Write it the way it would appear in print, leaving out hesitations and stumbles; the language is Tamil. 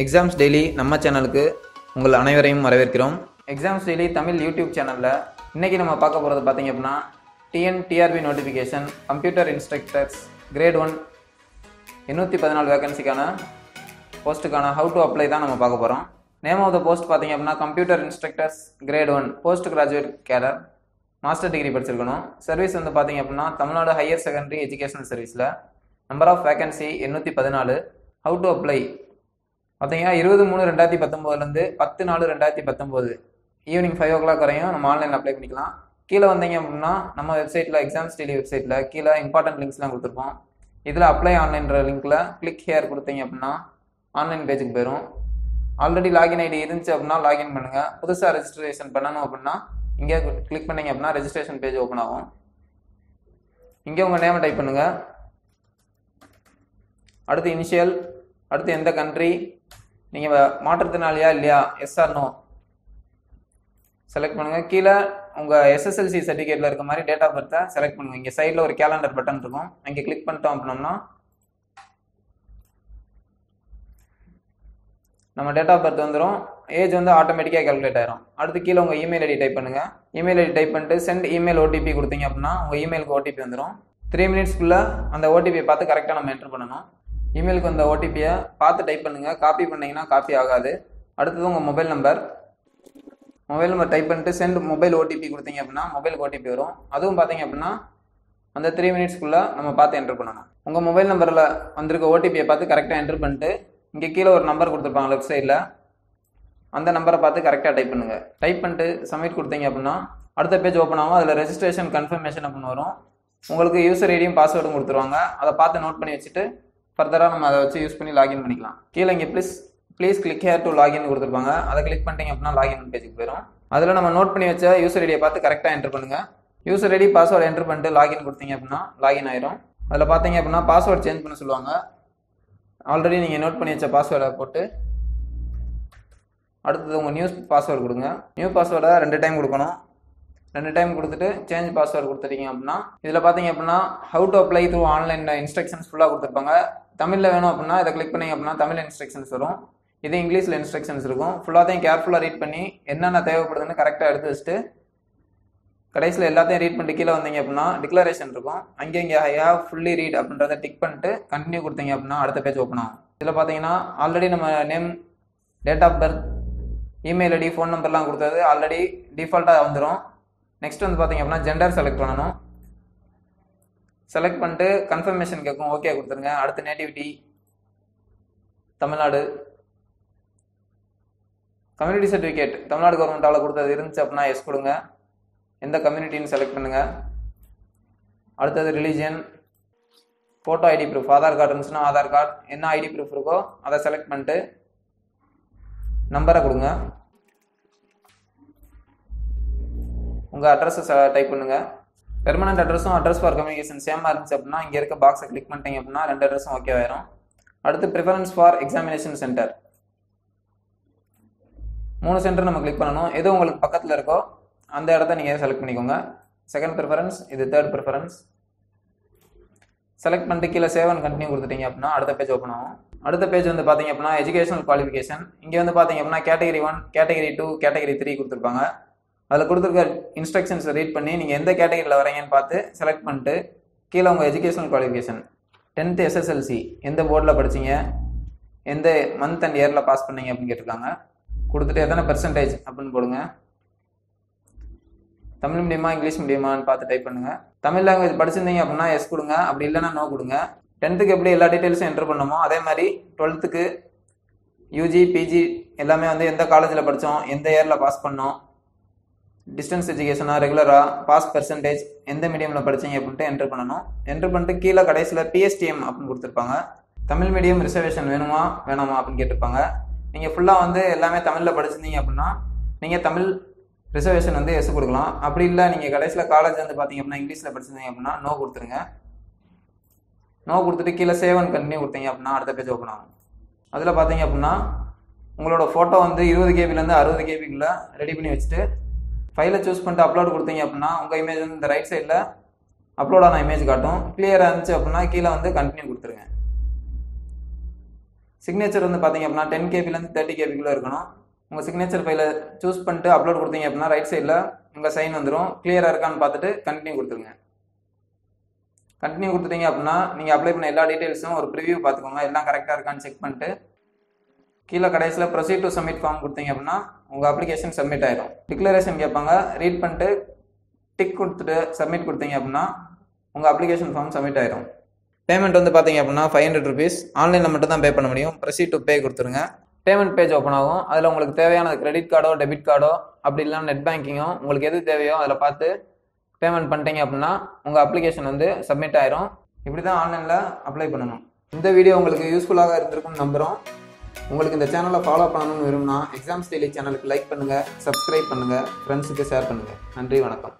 எக்ஸாம்ஸ் டெய்லி நம்ம சேனலுக்கு உங்கள் அனைவரையும் வரவேற்கிறோம். எக்ஸாம்ஸ் டெய்லி தமிழ் யூடியூப் சேனலில் இன்றைக்கி நம்ம பார்க்க போகிறது பார்த்திங்க அப்படின்னா TRB notification computer instructors grade 1 814 வேகன்சிக்கான போஸ்ட்டுக்கான ஹவு டு அப்ளை தான் நம்ம பார்க்க போகிறோம். நேம் ஆஃப் த போஸ்ட் பார்த்திங்க அப்படின்னா computer instructors grade 1 post graduate cadre master degree படிச்சிருக்கணும். சர்வீஸ் வந்து பார்த்திங்க அப்படின்னா தமிழ்நாடு ஹையர் செகண்டரி எஜுகேஷனல் சர்வீஸில் number of vacancy 814. How to apply பார்த்தீங்கன்னா 20/3/2019 10/4/2019 ஈவினிங் 5 o'clock வரையும் நம்ம ஆன்லைனில் அப்ளை பண்ணிக்கலாம். கீழே வந்தீங்க அப்படின்னா நம்ம வெப்சைட்டில் எக்ஸாம்ஸ் டெய்லி வெப்சைட்டில் கீழே இம்பார்ட்டன்ட் லிங்க்ஸ்லாம் கொடுத்துருப்போம். இதில் அப்ளை ஆன்லைன்ற லிங்க்கில் கிளிக் ஹியர் கொடுத்தீங்க அப்படின்னா ஆன்லைன் பேஜுக்கு போயிடும். ஆல்ரெடி லாகின் ஐடி இருந்துச்சு அப்படின்னா லாகின் பண்ணுங்கள். புதுசாக ரெஜிஸ்ட்ரேஷன் பண்ணணும் அப்படின்னா இங்கே கிளிக் பண்ணிங்க அப்படின்னா ரெஜிஸ்ட்ரேஷன் பேஜ் ஓப்பன் ஆகும். இங்கே உங்கள் நேமை டைப் பண்ணுங்கள். அடுத்து இனிஷியல், அடுத்து எந்த கண்ட்ரி, நீங்கள் மாற்றுத்திறனாளியா இல்லையா, எஸ் ஆர் நோ செலக்ட் பண்ணுங்கள். கீழே உங்கள் எஸ்எஸ்எல்சி சர்டிஃபிகேட்டில் இருக்க மாதிரி டேட் ஆஃப் பர்த்தை செலக்ட் பண்ணுங்கள். இங்கே சைடில் ஒரு கேலண்டர் பட்டன் இருக்கும், அங்கே கிளிக் பண்ணிட்டோம் அப்படின்னோம்னா நம்ம டேட் ஆஃப் பர்த் வந்துடும். ஏஜ் வந்து ஆட்டோமேட்டிக்காக கேல்குலேட் ஆயிரும். அடுத்து கீழே உங்கள் இமெயில் ஐடி டைப் பண்ணுங்கள். இமெயில் ஐடி டைப் பண்ணிட்டு சென்ட் இமெயில் ஓடிபி கொடுத்தீங்க அப்படின்னா உங்கள் இமெயிலுக்கு ஓடிபி வந்துடும். 3 minutesக்குள்ளே அந்த ஓடிபியை பார்த்து கரெக்டாக நம்ம என்ட்ரு பண்ணணும். இமெயிலுக்கு அந்த ஓடிபியை பார்த்து டைப் பண்ணுங்கள். காப்பி பண்ணிங்கன்னா காப்பி ஆகாது. அடுத்தது உங்கள் மொபைல் நம்பர் டைப் பண்ணிட்டு சென்ட் மொபைல் ஓடிபி கொடுத்தீங்க அப்படின்னா மொபைலுக்கு ஓடிபி வரும். அதுவும் பார்த்தீங்க அப்படின்னா அந்த 3 minutesக்குள்ளே நம்ம பார்த்து என்ட்ரு பண்ணணும். உங்கள் மொபைல் நம்பரில் வந்திருக்க ஓடிபியை பார்த்து கரெக்டாக என்ட்ரு பண்ணிட்டு இங்கே கீழே ஒரு நம்பர் கொடுத்துருப்பாங்க லெஃப்ட் சைடில், அந்த நம்பரை பார்த்து கரெக்டாக டைப் பண்ணுங்கள். டைப் பண்ணிட்டு சப்மிட் கொடுத்தீங்க அப்படின்னா அடுத்த பேஜ் ஓப்பன் ஆகும். அதில் ரெஜிஸ்ட்ரேஷன் கன்ஃபர்மேஷன் அப்படின்னு வரும். உங்களுக்கு யூசர் ஐடியும் பாஸ்வேர்டும் கொடுத்துருவாங்க. அதை பார்த்து நோட் பண்ணி வச்சுட்டு ஃபர்தராக நம்ம அதை வச்சு யூஸ் பண்ணி லாகின் பண்ணிக்கலாம். கீழே இங்கே please click hair to login கொடுத்துருப்பாங்க. அதை கிளிக் பண்ணிட்டீங்க அப்படின்னா லாகின் பேஜுக்கு போயிடும். அதில் நம்ம நோட் பண்ணி வச்ச யூசர் ஐடியை பார்த்து கரெக்டாக என்ட்ரு பண்ணுங்கள். யூசர் ஐடி பாஸ்வேர்டு என்ட்ரு பண்ணிட்டு லாகின் கொடுத்தீங்க அப்படின்னா லாகின் ஆயிரும். அதில் பார்த்தீங்க அப்படின்னா பாஸ்வேர்டு சேஞ்ச் பண்ண சொல்லுவாங்க. ஆல்ரெடி நீங்கள் நோட் பண்ணி வச்ச பாஸ்வேர்டை போட்டு அடுத்தது உங்கள் நியூ பாஸ்வேர்டு கொடுங்க. நியூ பாஸ்வேர்டை 2 டைம் கொடுக்கணும். 2 டைம் கொடுத்துட்டு சேஞ்ச் பாஸ்வேர்டு கொடுத்துட்டீங்க அப்படின்னா இதில் பார்த்தீங்க அப்படின்னா how to apply through online instructions ஃபுல்லாக கொடுத்துருப்பாங்க. தமிழில் வேணும் அப்படின்னா இதை கிளிக் பண்ணிங்க அப்படின்னா தமிழ் இன்ஸ்ட்ரக்ஷன்ஸ் வரும். இது இங்கிலீஷில் இன்ஸ்ட்ரக்ஷன்ஸ் இருக்கும். ஃபுல்லாத்தையும் கேர்ஃபுல்லாக ரீட் பண்ணி என்னென்ன தேவைப்படுதுன்னு கரெக்டாக எடுத்து வச்சுட்டு கடைசியில் எல்லாத்தையும் ரீட் பண்ணிட்டு கீழே வந்தீங்க அப்படின்னா டிக்ளரேஷன் இருக்கும். அங்கே இங்கே ஐ ஹேவ் ஃபுல்லி ரீட் அப்படின்றத டிக் பண்ணிட்டு கண்டினியூ கொடுத்தீங்க அப்படின்னா அடுத்த பேஜ் ஓப்பன் ஆகும். இதில் பார்த்தீங்கன்னா ஆல்ரெடி நம்ம name, date of birth, email ID, phone நம்பர்லாம் கொடுத்தது ஆல்ரெடி டிஃபால்ட்டாக வந்துடும். நெக்ஸ்ட் வந்து பார்த்தீங்க அப்படின்னா ஜெண்டர் செலக்ட் பண்ணணும். செலக்ட் பண்ணிட்டு கன்ஃபர்மேஷன் கேட்கும், ஓகே கொடுத்துருங்க. அடுத்து nativity Tamil Nadu. Community certificate Tamil Nadu கவர்மெண்டால் கொடுத்தது இருந்துச்சு அப்படின்னா எஸ் கொடுங்க. எந்த கம்யூனிட்டின்னு செலக்ட் பண்ணுங்கள். அடுத்தது religion, photo ID proof, Aadhaar card இருந்துச்சுன்னா ஆதார் கார்டு, என்ன ஐடி ப்ரூஃப் இருக்கோ அதை செலக்ட் பண்ணிட்டு நம்பரை கொடுங்க. உங்கள் அட்ரஸை டைப் பண்ணுங்கள். பெர்மனன்ட் அட்ரஸும் அட்ரஸ் ஃபார் கம்யூனிகேஷன் சேமாக இருந்துச்சு அப்படின்னா இங்கே இருக்க பாக்ஸை கிளிக் பண்ணிட்டீங்க அப்படின்னா 2 அட்ரஸும் ஓகே ஆயிரும். அடுத்து preference for examination centre 3 centre நம்ம கிளிக் பண்ணணும். எது உங்களுக்கு பக்கத்தில் இருக்கோ அந்த இடத்த நீங்கள் செலக்ட் பண்ணிக்கோங்க. செகண்ட் ப்ரிஃபரன்ஸ், இது தேர்ட் ப்ரிஃபரன்ஸ். செலக்ட் பண்ணிட்டு கீழே சேவ் அண்ட் கண்டினியூ கொடுத்துட்டீங்க அப்படின்னா அடுத்த பேஜ் ஓப்பன் ஆகும். அடுத்த பேஜ் வந்து பார்த்தீங்க அப்படின்னா எஜுகேஷனல் குவாலிஃபிகேஷன். இங்கே வந்து பார்த்தீங்க அப்படின்னா கேட்டகரி 1, கேட்டகரி 2, கேட்டகரி 3 கொடுத்துருப்பாங்க. அதில் கொடுத்துருக்க இன்ஸ்ட்ரக்ஷன்ஸை ரீட் பண்ணி நீங்கள் எந்த கேட்டகரியில் வரீங்கன்னு பார்த்து செலக்ட் பண்ணிட்டு கீழே உங்கள் எஜுகேஷனல் குவாலிஃபிகேஷன் 10th எஸ்எஸ்எல்சி எந்த போர்டில் படிச்சிங்க, எந்த மந்த் அண்ட் இயரில் பாஸ் பண்ணீங்க அப்படின்னு கேட்டிருக்காங்க. கொடுத்துட்டு எத்தனை பெர்சன்டேஜ் அப்படின்னு போடுங்க. தமிழ் மீடியமா இங்கிலீஷ் மீடியமான்னு பார்த்து டைப் பண்ணுங்கள். தமிழ் லாங்குவேஜ் படிச்சிருந்தீங்க அப்படின்னா எஸ் கொடுங்க, அப்படி இல்லைன்னா நோ கொடுங்க. 10th எப்படி எல்லா டீட்டெயில்ஸும் என்ட்ரு பண்ணணுமோ அதே மாதிரி 12th யூஜி பிஜி எல்லாமே வந்து எந்த காலேஜில் படித்தோம், எந்த இயரில் பாஸ் பண்ணோம், டிஸ்டன்ஸ் எஜுகேஷனாக ரெகுலராக, பாஸ் பெர்சன்டேஜ், எந்த மீடியமில் படித்தீங்க அப்படின்ட்டு என்ட்ரு பண்ணணும். என்ட்ரு பண்ணிட்டு கீழே கடைசியில் பிஎஸ்டிஎம் அப்படின்னு கொடுத்துருப்பாங்க. தமிழ் மீடியம் ரிசர்வேஷன் வேணுமா வேணாமா அப்படின்னு கேட்டிருப்பாங்க. நீங்கள் ஃபுல்லாக வந்து எல்லாமே தமிழில் படிச்சிருந்தீங்க அப்படின்னா நீங்கள் தமிழ் ரிசர்வேஷன் வந்து எஸ் கொடுக்கலாம். அப்படி இல்லை நீங்கள் கடைசியில் காலேஜ் வந்து பார்த்தீங்க அப்படின்னா இங்கிலீஷில் படிச்சிருந்தீங்க அப்படின்னா நோ கொடுத்துருங்க. நோ கொடுத்துட்டு கீழே சேவ் அண்ட் கண்டினியூ கொடுத்தீங்க அப்படின்னா அடுத்த பேஜ் ஓப்பன் ஆகும். அதில் பார்த்தீங்க அப்படின்னா உங்களோட ஃபோட்டோ வந்து 20 KB -60 KB ரெடி பண்ணி வச்சுட்டு ஃபைலை சூஸ் பண்ணிட்டு அப்லோட் கொடுத்தீங்க அப்படின்னா உங்கள் இமேஜ் வந்து இந்த ரைட் சைடில் அப்லோட் ஆன இமேஜ் காட்டும். கிளியராக இருந்துச்சு அப்படின்னா கீழே வந்து கண்டினியூ கொடுத்துருங்க. சிக்னேச்சர் வந்து பார்த்தீங்க அப்படின்னா 10 கேபிலேருந்து 30 கேபிக்குள்ளே இருக்கணும். உங்கள் சிக்னேச்சர் ஃபைலை சூஸ் பண்ணிட்டு அப்லோட் கொடுத்தீங்க அப்படின்னா ரைட் சைடில் உங்கள் சைன் வந்துடும். கிளியராக இருக்கான்னு பார்த்துட்டு கண்டினியூ கொடுத்துருங்க. கண்டினியூ கொடுத்துட்டீங்க அப்படின்னா நீங்கள் அப்ளை பண்ண எல்லா டீட்டெயில்ஸும் ஒரு ப்ரிவியூ பார்த்துக்கோங்க. எல்லாம் கரெக்டாக இருக்கான்னு செக் பண்ணிட்டு கீழே கடைசியில் ப்ரொசீட் டு சப்மிட் ஃபார்ம் கொடுத்தீங்க அப்படின்னா உங்கள் அப்ளிகேஷன் சப்மிட் ஆயிடும். டிக்ளரேஷன் கேட்பாங்க, ரீட் பண்ணிட்டு டிக் கொடுத்துட்டு சப்மிட் கொடுத்தீங்க அப்படின்னா உங்கள் அப்ளிகேஷன் ஃபார்ம் சப்மிட் ஆயிடும். பேமெண்ட் வந்து பார்த்தீங்க அப்படின்னா 500 rupees ஆன்லைனில் மட்டும் தான் பே பண்ண முடியும். ப்ரொசீட் டு பே கொடுத்துருங்க. பேமெண்ட் பேஜ் ஓப்பன் ஆகும். அதில் உங்களுக்கு தேவையான கிரெடிட் கார்டோ டெபிட் கார்டோ அப்படி இல்லைனா நெட் பேங்கிங்கோ உங்களுக்கு எது தேவையோ அதில் பார்த்து பேமெண்ட் பண்ணிட்டீங்க அப்படின்னா உங்கள் அப்ளிகேஷன் வந்து சப்மிட் ஆயிரும். இப்படி தான் ஆன்லைனில் அப்ளை பண்ணணும். இந்த வீடியோ உங்களுக்கு யூஸ்ஃபுல்லாக இருந்திருக்கும்னு நம்புகிறோம். உங்களுக்கு இந்த சேனலை ஃபாலோ பண்ணணும்னு விரும்பினா எக்ஸாம்ஸ் டெய்லி சேனலுக்கு லைக் பண்ணுங்கள், சப்ஸ்கிரைப் பண்ணுங்கள், ஃப்ரெண்ட்ஸுக்கு ஷேர் பண்ணுங்கள். நன்றி, வணக்கம்.